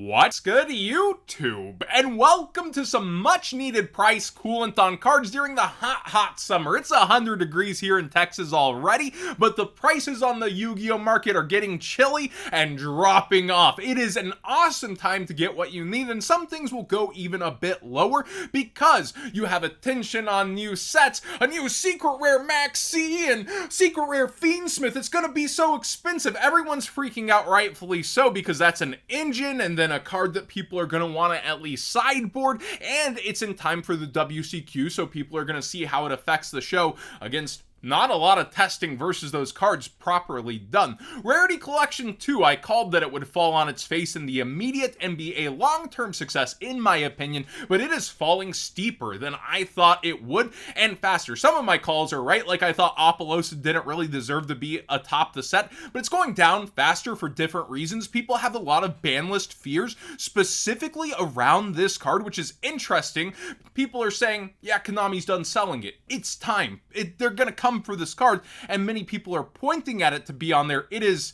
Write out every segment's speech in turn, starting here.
What's good, YouTube? And welcome to some much needed price coolant on cards during the hot summer. It's 100 degrees here in Texas already, but the prices on the Yu-Gi-Oh market are getting chilly and dropping off. It is an awesome time to get what you need, and some things will go even a bit lower because you have attention on new sets, a new Secret Rare Maxi and Secret Rare Fiendsmith. It's gonna be so expensive. Everyone's freaking out, rightfully so, because that's an engine and then a card that people are going to want to at least sideboard, and it's in time for the WCQ, so people are going to see how it affects the show against not a lot of testing versus those cards properly done. Rarity Collection 2, I called that it would fall on its face in the immediate and be a long-term success in my opinion, but it is falling steeper than I thought it would and faster. Some of my calls are right, like I thought Apollosa didn't really deserve to be atop the set, but it's going down faster for different reasons. People have a lot of ban list fears specifically around this card, which is interesting. People are saying, yeah, Konami's done selling it. It's time. They're gonna come for this card, and many people are pointing at it to be on there. It is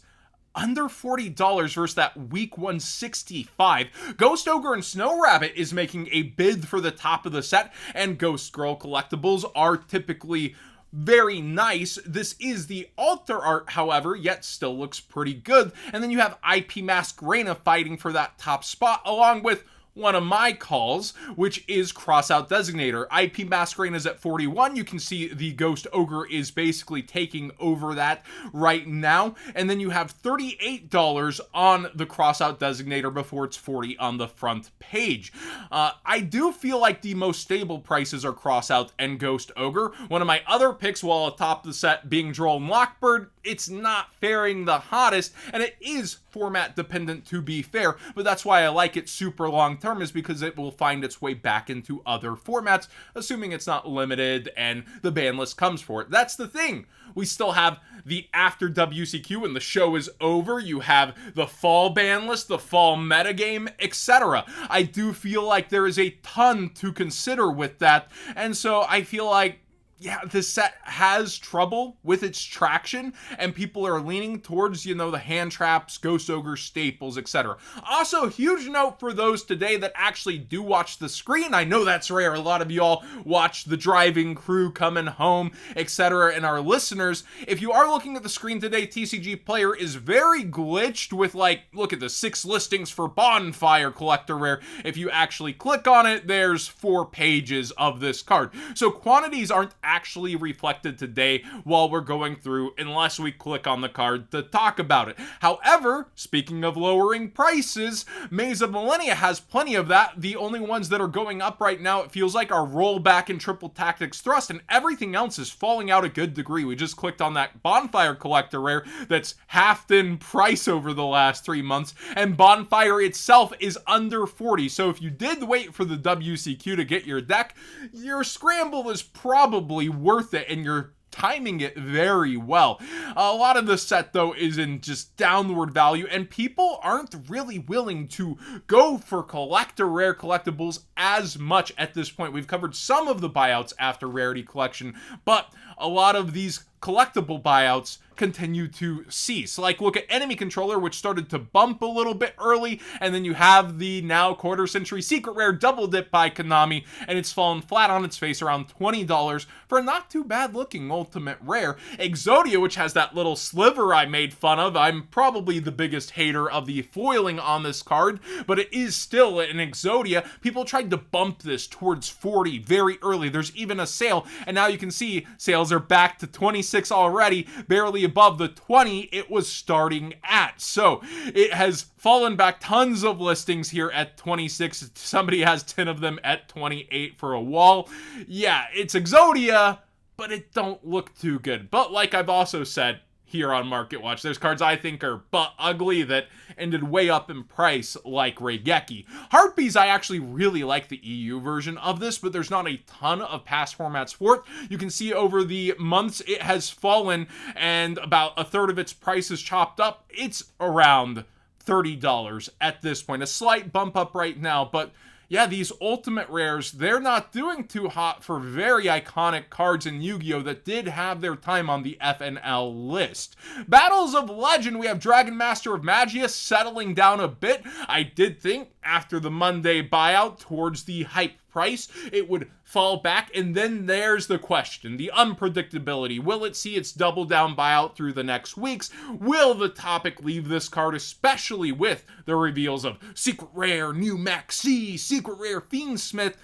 under $40 versus that week 165. Ghost Ogre and Snow Rabbit is making a bid for the top of the set, and Ghost Girl collectibles are typically very nice. This is the altar art, however, yet still looks pretty good. And then you have IP Masquerena fighting for that top spot, along with one of my calls, which is Crossout Designator. IP Masquerena is at 41. You can see the Ghost Ogre is basically taking over that right now. And then you have $38 on the Crossout Designator before it's 40 on the front page. I do feel like the most stable prices are Crossout and Ghost Ogre. One of my other picks while atop the set being Droll and Lockbird, it's not faring the hottest, and it is format dependent to be fair, but that's why I like it super long term, is because it will find its way back into other formats, assuming it's not limited and the ban list comes for it. That's the thing. We still have the after WCQ when the show is over. You have the fall ban list, the fall metagame, etc. I do feel like there is a ton to consider with that, and so I feel like yeah, this set has trouble with its traction, and people are leaning towards, the hand traps, Ghost Ogre, staples, etc. Also, huge note for those today that actually do watch the screen. I know that's rare. A lot of y'all watch the driving crew coming home, etc. And our listeners, if you are looking at the screen today, TCG Player is very glitched with, look at the 6 listings for Bonfire Collector Rare. If you actually click on it, there's 4 pages of this card. So quantities aren't actually reflected today while we're going through, unless we click on the card to talk about it. However, speaking of lowering prices, Maze of Millennia has plenty of that. The only ones that are going up right now, it feels like, are Rollback and Triple Tactics Thrust, and everything else is falling out a good degree. We just clicked on that Bonfire Collector Rare that's halved in price over the last 3 months, and Bonfire itself is under 40. So if you did wait for the WCQ to get your deck, your scramble is probably worth it, and you're timing it very well. A lot of the set, though, is in just downward value, and people aren't really willing to go for collector rare collectibles as much at this point. We've covered some of the buyouts after Rarity Collection, but a lot of these collectible buyouts continue to cease. Look at Enemy Controller, which started to bump a little bit early, and then you have the now quarter century Secret Rare Double Dip by Konami, and it's fallen flat on its face around $20 for a not too bad looking Ultimate Rare. Exodia, which has that little sliver I made fun of, I'm probably the biggest hater of the foiling on this card, but it is still an Exodia. People tried to bump this towards 40 very early. There's even a sale, and now you can see sales are back to 26 already, barely above the 20 it was starting at. So it has fallen back tons of listings here at 26. Somebody has 10 of them at 28 for a wall. Yeah, it's Exodia, but it don't look too good. But like I've also said here on Market Watch, there's cards I think are butt ugly that ended way up in price, like Raigeki. Harpies, I actually really like the EU version of this, but there's not a ton of past formats for it. You can see over the months it has fallen, and about a third of its price is chopped up. It's around $30 at this point. A slight bump up right now, but Yeah, these ultimate rares, they're not doing too hot for very iconic cards in Yu-Gi-Oh! That did have their time on the FNL list. Battles of Legend, we have Dragon Master of Magia settling down a bit. I did think after the Monday buyout towards the hype price, it would fall back, and then there's the question, the unpredictability. Will it see its double down buyout through the next weeks? Will the topic leave this card, especially with the reveals of Secret Rare, New Maxi, Secret Rare Fiendsmith?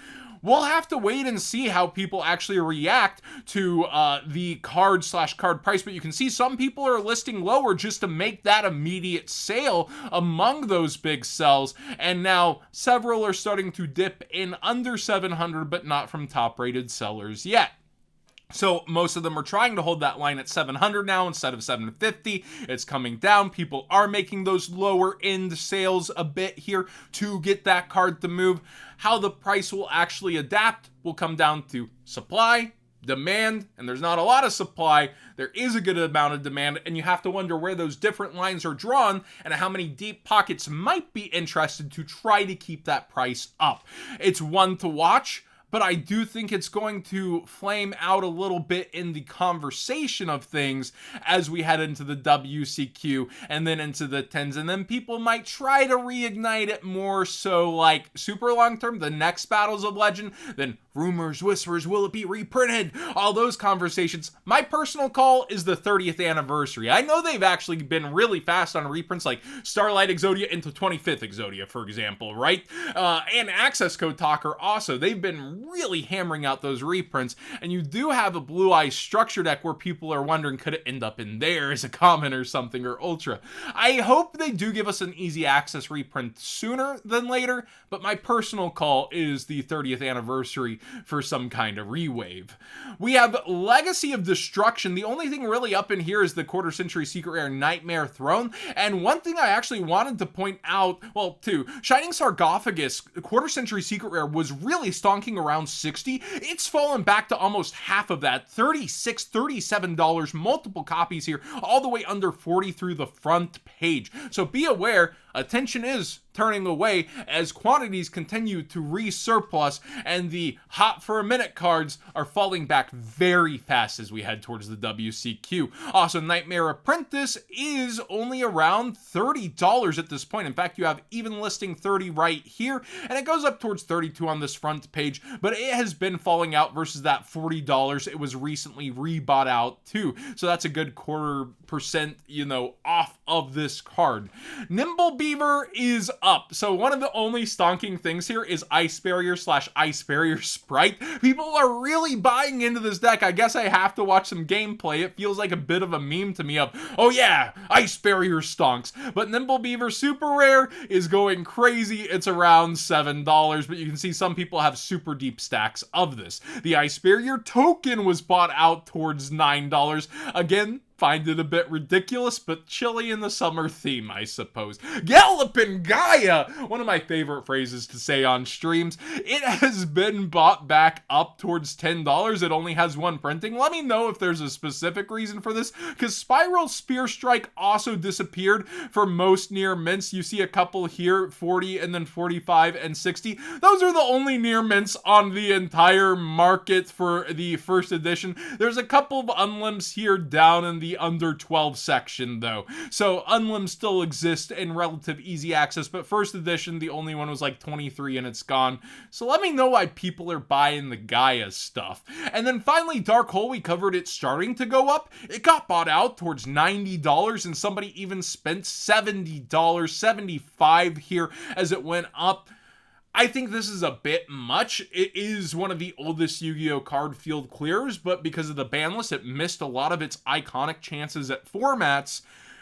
We'll have to wait and see how people actually react to the card/card price, but you can see some people are listing lower just to make that immediate sale among those big sells, and now several are starting to dip in under 700, but not from top-rated sellers yet. So most of them are trying to hold that line at 700 now instead of 750. It's coming down. People are making those lower end sales a bit here to get that card to move. How the price will actually adapt will come down to supply, demand, and there's not a lot of supply. There is a good amount of demand, and you have to wonder where those different lines are drawn and how many deep pockets might be interested to try to keep that price up. It's one to watch, but I do think it's going to flame out a little bit in the conversation of things as we head into the WCQ and then into the 10s, and then people might try to reignite it more so like super long term, the next Battles of Legend, then rumors, whispers, will it be reprinted? All those conversations. My personal call is the 30th anniversary. I know they've actually been really fast on reprints like Starlight Exodia into 25th Exodia, for example, right? And Access Code Talker also. They've been really hammering out those reprints, and you do have a Blue Eye structure deck where people are wondering, could it end up in there as a common or something, or ultra? I hope they do give us an easy access reprint sooner than later, but my personal call is the 30th anniversary for some kind of rewave. We have Legacy of Destruction. The only thing really up in here is the quarter century secret rare Nightmare Throne, and one thing I actually wanted to point out, well, two, Shining Sarcophagus, quarter century secret rare, was really stonking around 60. It's fallen back to almost half of that, $36, $37, multiple copies here, all the way under 40 through the front page. So be aware, attention is turning away as quantities continue to resurplus, and the hot for a minute cards are falling back very fast as we head towards the WCQ. Also, Nightmare Apprentice is only around $30 at this point. In fact, you have even listing 30 right here, and it goes up towards 32 on this front page, but it has been falling out versus that $40 it was recently rebought out too. So that's a good 0.25%, off of this card. Nimble Beaver is up. So one of the only stonking things here is Ice Barrier / Ice Barrier Sprite. People are really buying into this deck. I guess I have to watch some gameplay. It feels like a bit of a meme to me of, oh yeah, Ice Barrier stonks. But Nimble Beaver Super Rare is going crazy. It's around $7, but you can see some people have super deep stacks of this. The Ice Barrier token was bought out towards $9. Again, find it a bit ridiculous, but chilly in the summer theme, I suppose. Gallopin' Gaia! One of my favorite phrases to say on streams. It has been bought back up towards $10. It only has one printing. Let me know if there's a specific reason for this, because Spiral Spear Strike also disappeared for most near mints. You see a couple here, 40 and then 45 and 60. Those are the only near mints on the entire market for the first edition. There's a couple of unlimbs here down in the under 12 section though. So unlimbs still exist in relative easy access, but first edition, the only one was like 23 and it's gone. So let me know why people are buying the Gaia stuff. And then finally, Dark Hole, we covered it starting to go up. It got bought out towards $90 and somebody even spent $70, $75 here as it went up. I think this is a bit much. It is one of the oldest Yu-Gi-Oh! Card field clears, but because of the ban list, it missed a lot of its iconic chances at formats.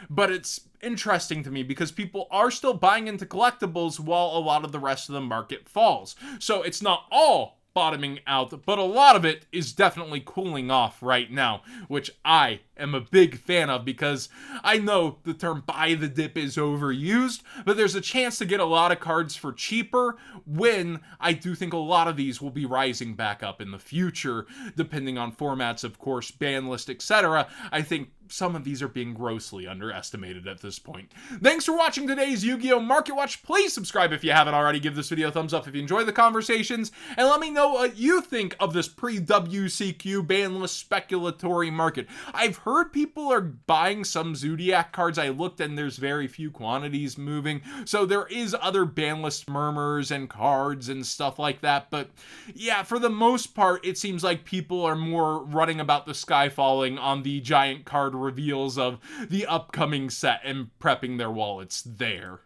But it's interesting to me because people are still buying into collectibles while a lot of the rest of the market falls. So it's not all bottoming out, but a lot of it is definitely cooling off right now, which I am a big fan of because I know the term buy the dip is overused, but there's a chance to get a lot of cards for cheaper when I do think a lot of these will be rising back up in the future, depending on formats, of course, ban list, etc. I think some of these are being grossly underestimated at this point. Thanks for watching today's Yu-Gi-Oh! Market Watch. Please subscribe if you haven't already. Give this video a thumbs up if you enjoy the conversations. And let me know what you think of this pre-WCQ banless speculatory market. I've heard people are buying some Zodiac cards. I looked and there's very few quantities moving. So there is other banless murmurs and cards and stuff like that. But yeah, for the most part, it seems like people are more running about the sky falling on the giant card reveals of the upcoming set and prepping their wallets there.